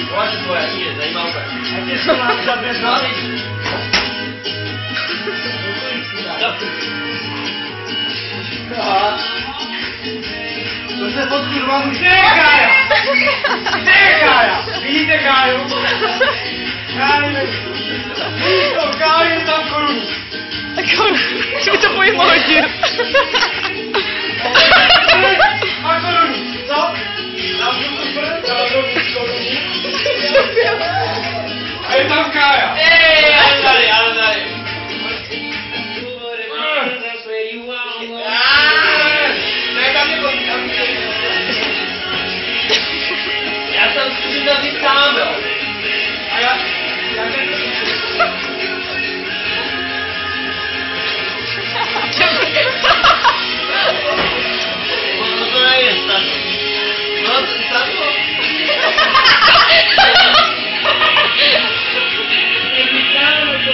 Tohle je tvoje, je zajímavé. A tě se mám zabezvat. Aha. To se pod kurva může. Kde je Kája? Kde je Kája? Vidíte Káju? Káju. Vidíš to, Káju je tam korunu. Už mi to pojmo hodil. A korunu, co? Na vzduchu prd, na druhou korunu. A je tam Kája. Ale tady. Já jsem zkusím to říct sám, jo. A já No to nejde snad. No snad to.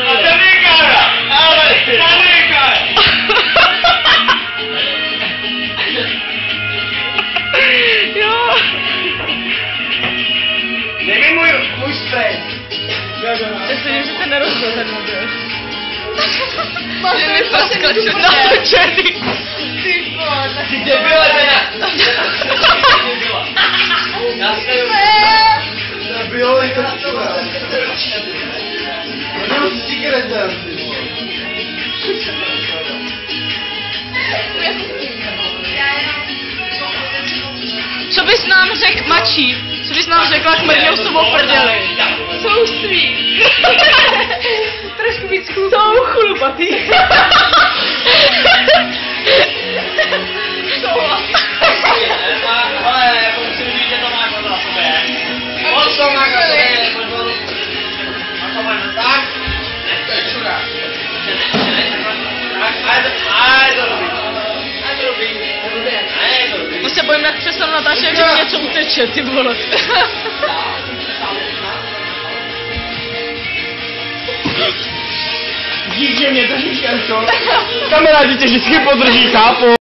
A tam je Kája. Ale Tam je Kája. Jo. Nevím můj spray. Já si že se nerozbil ten mobil. Že mi zaskočil natočený. Ty vole. ty debile, teda. Já jsem... Bylo je to čura. Byl s cigaretem. Co bys nám řekl, mačí? Co bys nám řekla, jak mrdňou s tobou prdeli? Souství. Trošku víc chlupatý. Jsou chlupatý. Ale jako musím říct, že to máš moc na sobě. Moc to máš na sobě. A to máš tak. To je čurák. A je to dobrý. Už se bojím, jak přestanu natáčet, že mi něco uteče, ty vole. Dík, že mě držíš, Enco. Kamarádi tě vždycky podrží, chápu.